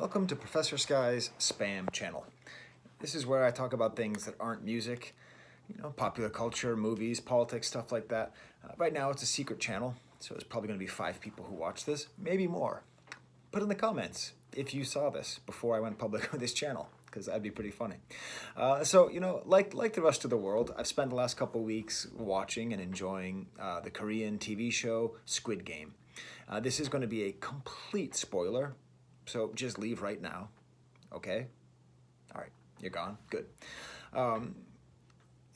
Welcome to Professor Sky's Spam channel. This is where I talk about things that aren't music, popular culture, movies, politics, stuff like that. Right now it's a secret channel, so there's probably going to be 5 people who watch this, maybe more. Put in the comments if you saw this before I went public with this channel, because that'd be pretty funny. Like the rest of the world, I've spent the last couple weeks watching and enjoying the Korean TV show Squid Game. This is going to be a complete spoiler, so just leave right now, okay? All right, you're gone, good.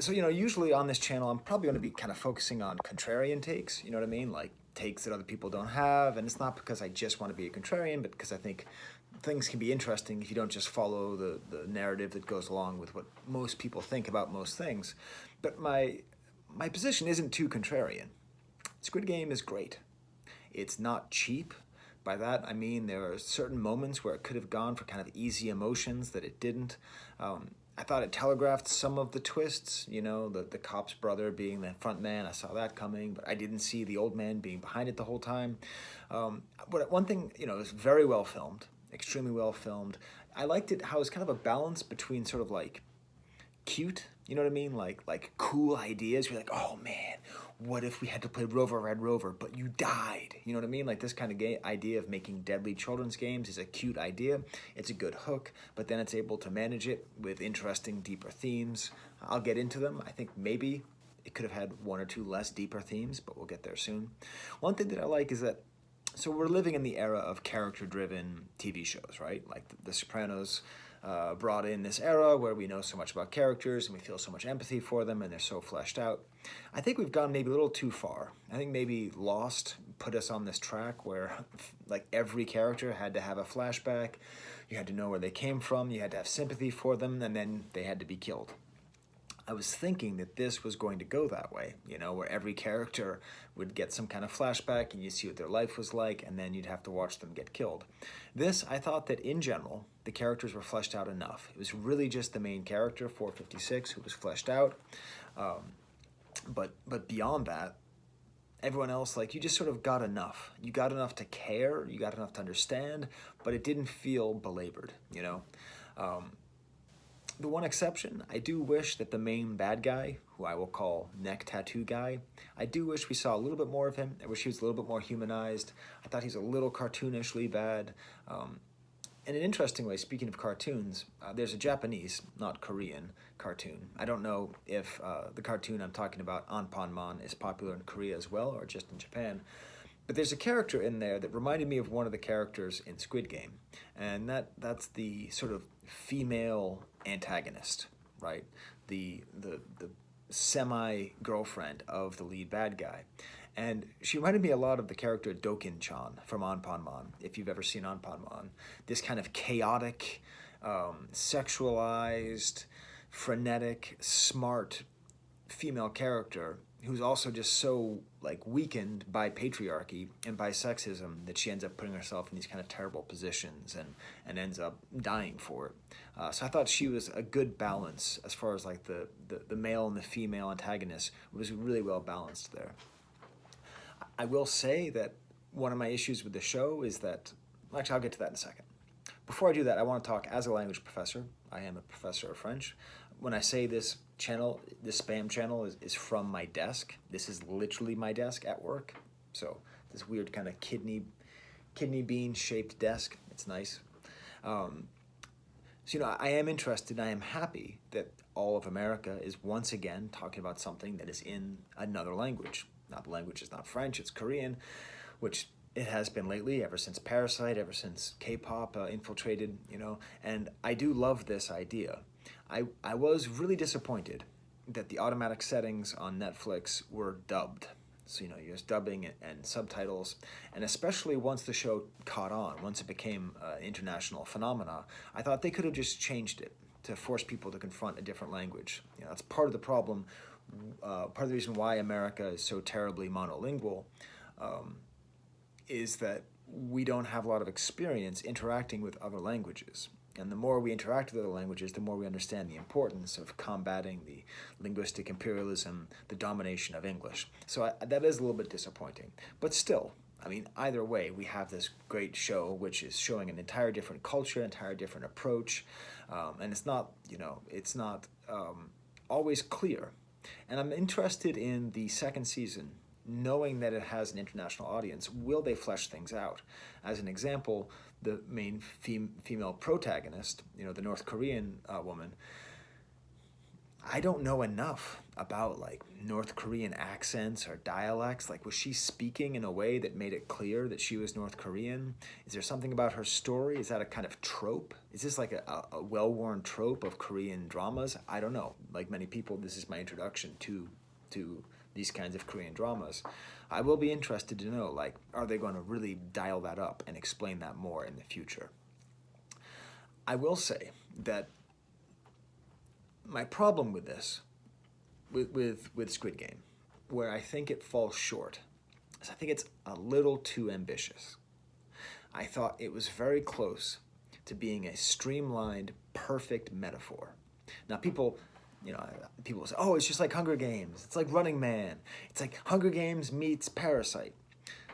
Usually on this channel, I'm probably going to be kind of focusing on contrarian takes, you know what I mean? Like takes that other people don't have, and it's not because I just want to be a contrarian, but because I think things can be interesting if you don't just follow the narrative that goes along with what most people think about most things. But my position isn't too contrarian. Squid Game is great. It's not cheap. By that, I mean there are certain moments where it could have gone for kind of easy emotions that it didn't. I thought it telegraphed some of the twists, the cop's brother being the front man. I saw that coming, but I didn't see the old man being behind it the whole time. But one thing, it was very well filmed, extremely well filmed. I liked it how it was kind of a balance between sort of like cute, you know what I mean? Like cool ideas. You're like, oh man, what if we had to play Rover Red Rover, but you died? You know what I mean? Like this kind of idea of making deadly children's games is a cute idea. It's a good hook, but then it's able to manage it with interesting, deeper themes. I'll get into them. I think maybe it could have had 1 or 2 less deeper themes, but we'll get there soon. One thing that I like is that, so we're living in the era of character-driven TV shows, right? Like The Sopranos brought in this era where we know so much about characters and we feel so much empathy for them and they're so fleshed out. I think we've gone maybe a little too far. I think maybe Lost put us on this track where like every character had to have a flashback. You had to know where they came from. You had to have sympathy for them, and then they had to be killed. I was thinking that this was going to go that way, where every character would get some kind of flashback and you see what their life was like, and then you'd have to watch them get killed. This, I thought that in general, the characters were fleshed out enough. It was really just the main character, 456, who was fleshed out. But beyond that, everyone else, you just sort of got enough. You got enough to care, you got enough to understand, but it didn't feel belabored, The one exception, I do wish that the main bad guy, who I will call Neck Tattoo Guy, I do wish we saw a little bit more of him. I wish he was a little bit more humanized. I thought he's a little cartoonishly bad. In an interesting way, speaking of cartoons, there's a Japanese, not Korean, cartoon. I don't know if the cartoon I'm talking about, Onpadmon, is popular in Korea as well, or just in Japan. But there's a character in there that reminded me of one of the characters in Squid Game, and that's the sort of female antagonist, right? The semi-girlfriend of the lead bad guy. And she reminded me a lot of the character Dokin-chan from Onpadmon, if you've ever seen Onpadmon. This kind of chaotic, sexualized, frenetic, smart female character who's also just so weakened by patriarchy and by sexism that she ends up putting herself in these kind of terrible positions and ends up dying for it. So I thought she was a good balance as far as the male and the female antagonist. It was really well balanced there. I will say that one of my issues with the show is that, actually I'll get to that in a second. Before I do that, I want to talk as a language professor. I am a professor of French. When I say this channel, this spam channel is from my desk. This is literally my desk at work. So this weird kind of kidney bean shaped desk. It's nice. I am interested, I am happy that all of America is once again talking about something that is in another language. Now the language is not French, it's Korean, which it has been lately, ever since Parasite, ever since K-pop infiltrated, and I do love this idea. I was really disappointed that the automatic settings on Netflix were dubbed. So, you use dubbing and subtitles, and especially once the show caught on, once it became an international phenomena, I thought they could have just changed it to force people to confront a different language. That's part of the problem, part of the reason why America is so terribly monolingual, is that we don't have a lot of experience interacting with other languages. And the more we interact with other languages, the more we understand the importance of combating the linguistic imperialism, the domination of English. So that is a little bit disappointing. But still, I mean, either way, we have this great show which is showing an entire different culture, entire different approach, and it's not, it's not always clear. And I'm interested in the second season, knowing that it has an international audience. Will they flesh things out? As an example, the main female protagonist, the North Korean woman, I don't know enough about like North Korean accents or dialects. Like, was she speaking in a way that made it clear that she was North Korean? Is there something about her story? Is that a kind of trope? Is this like a well-worn trope of Korean dramas? I don't know. Like many people, this is my introduction to these kinds of Korean dramas. I will be interested to know, like, are they going to really dial that up and explain that more in the future? I will say that my problem with this, with Squid Game, where I think it falls short, is I think it's a little too ambitious. I thought it was very close to being a streamlined, perfect metaphor. Now, people say, oh, it's just like Hunger Games. It's like Running Man. It's like Hunger Games meets Parasite.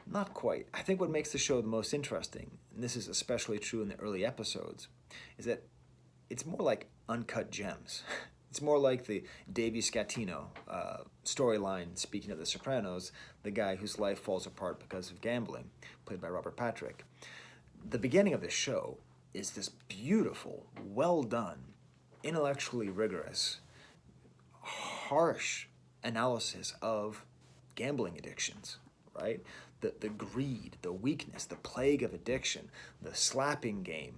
Not quite. I think what makes the show the most interesting, and this is especially true in the early episodes, is that it's more like Uncut Gems. It's more like the Davey Scatino storyline, speaking of The Sopranos, the guy whose life falls apart because of gambling, played by Robert Patrick. The beginning of the show is this beautiful, well done, intellectually rigorous, harsh analysis of gambling addictions, right? The greed, the weakness, the plague of addiction, the slapping game,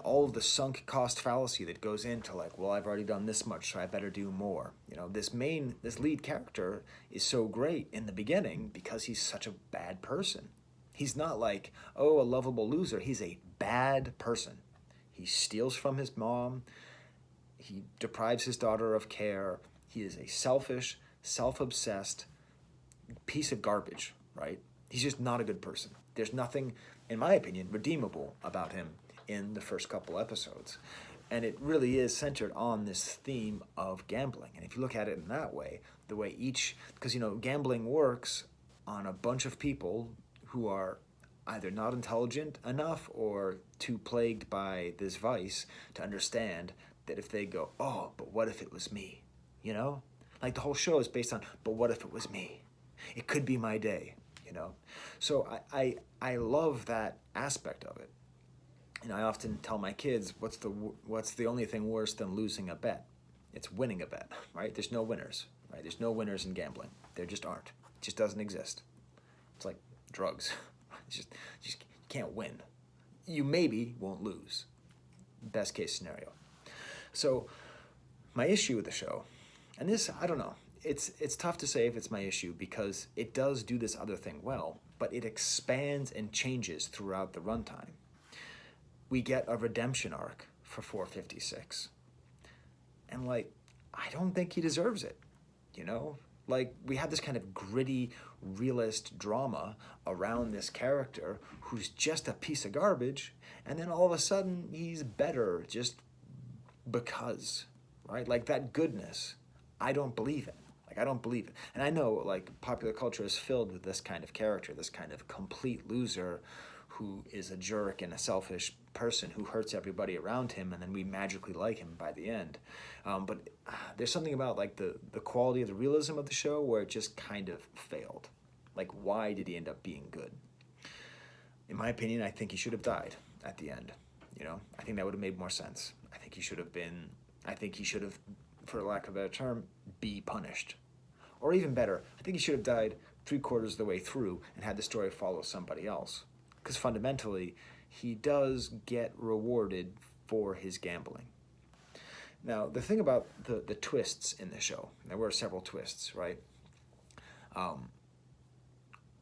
all of the sunk cost fallacy that goes into like, well, I've already done this much, so I better do more. This lead character is so great in the beginning because he's such a bad person. He's not like, oh, a lovable loser. He's a bad person. He steals from his mom. He deprives his daughter of care. He is a selfish, self-obsessed piece of garbage, right? He's just not a good person. There's nothing, in my opinion, redeemable about him in the first couple episodes. And it really is centered on this theme of gambling. And if you look at it in that way, the way because gambling works on a bunch of people who are either not intelligent enough or too plagued by this vice to understand that if they go, oh, but what if it was me? Like the whole show is based on, but what if it was me? It could be my day, So I love that aspect of it. I often tell my kids, what's the only thing worse than losing a bet? It's winning a bet, right? There's no winners, right? There's no winners in gambling. There just aren't. It just doesn't exist. It's like drugs. It's just you can't win. You maybe won't lose. Best case scenario. So my issue with the show, and this, I don't know, it's tough to say if it's my issue because it does do this other thing well, but it expands and changes throughout the runtime. We get a redemption arc for 456. And I don't think he deserves it, we have this kind of gritty, realist drama around this character who's just a piece of garbage, and then all of a sudden he's better just because, right? Like that goodness, I don't believe it. I don't believe it. And I know popular culture is filled with this kind of character, this kind of complete loser who is a jerk and a selfish person who hurts everybody around him, and then we magically like him by the end. But there's something about the quality of the realism of the show where it just kind of failed. Why did he end up being good? In my opinion, I think he should have died at the end. I think that would have made more sense. I think he should have, for lack of a better term, be punished. Or even better, I think he should have died 3/4 of the way through and had the story follow somebody else. Because fundamentally, he does get rewarded for his gambling. Now, the thing about the twists in the show, there were several twists, right?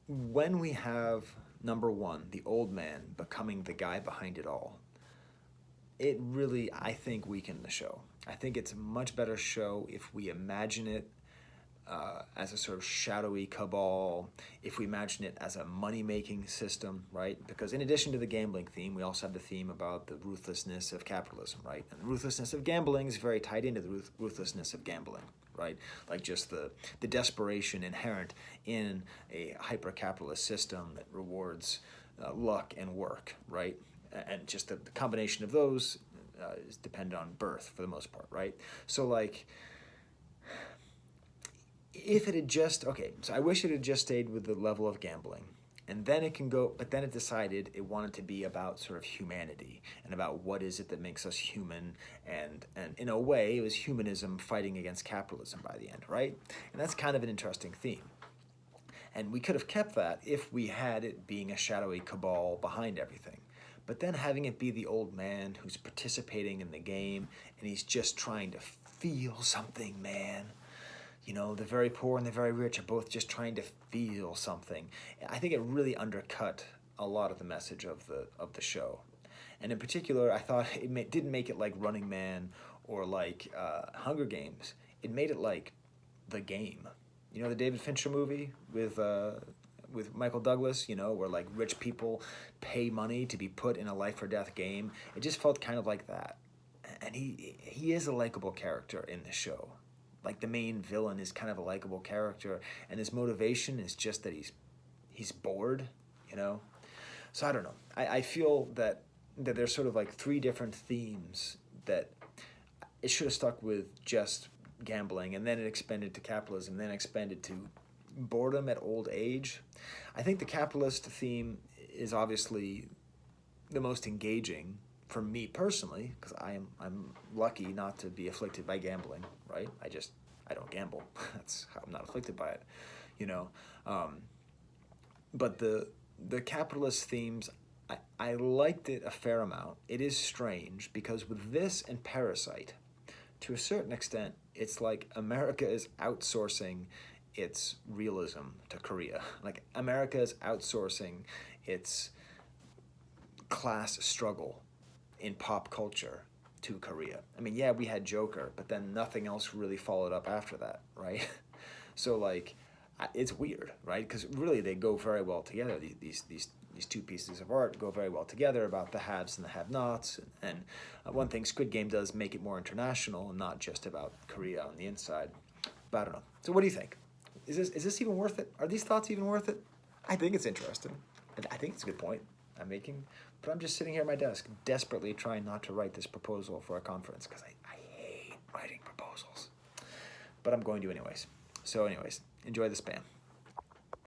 When we have, number one, the old man becoming the guy behind it all, it really, I think, weakened the show. I think it's a much better show if we imagine it as a sort of shadowy cabal, if we imagine it as a money-making system, right? Because in addition to the gambling theme, we also have the theme about the ruthlessness of capitalism, right? And the ruthlessness of gambling is very tied into the ruthlessness of gambling, right? Like just the desperation inherent in a hyper-capitalist system that rewards luck and work, right? And just the combination of those is dependent on birth for the most part, right? So like, if it had just, okay, so I wish it had just stayed with the level of gambling. And then it can go, but then it decided it wanted to be about sort of humanity and about what is it that makes us human. And in a way, it was humanism fighting against capitalism by the end, right? And that's kind of an interesting theme. And we could have kept that if we had it being a shadowy cabal behind everything. But then having it be the old man who's participating in the game and he's just trying to feel something, man. You know, the very poor and the very rich are both just trying to feel something. I think it really undercut a lot of the message of the show. And in particular, I thought it didn't make it like Running Man or like Hunger Games. It made it like The Game. You know, the David Fincher movie with Michael Douglas, you know, where like rich people pay money to be put in a life or death game. It just felt kind of like that. And he is a likable character in the show. Like the main villain is kind of a likable character, and his motivation is just that he's bored, you know. So I don't know. I feel that there's sort of like three different themes that it should have stuck with just gambling, and then it expanded to capitalism, then expanded to boredom at old age. I think the capitalist theme is obviously the most engaging for me personally, because I'm lucky not to be afflicted by gambling, right? I don't gamble. That's how I'm not afflicted by it, you know. But the capitalist themes, I liked it a fair amount. It is strange because with this and Parasite, to a certain extent, it's like America is outsourcing its realism to Korea. Like America is outsourcing its class struggle in pop culture to Korea. I mean, yeah, we had Joker, but then nothing else really followed up after that, right? So like, it's weird, right? Because really they go very well together. These two pieces of art go very well together about the haves and the have-nots. And one thing Squid Game does make it more international and not just about Korea on the inside. But I don't know. So what do you think? Is this even worth it? Are these thoughts even worth it? I think it's interesting. I think it's a good point I'm making. But I'm just sitting here at my desk, desperately trying not to write this proposal for a conference, because I hate writing proposals. But I'm going to anyways. So anyways, enjoy the spam.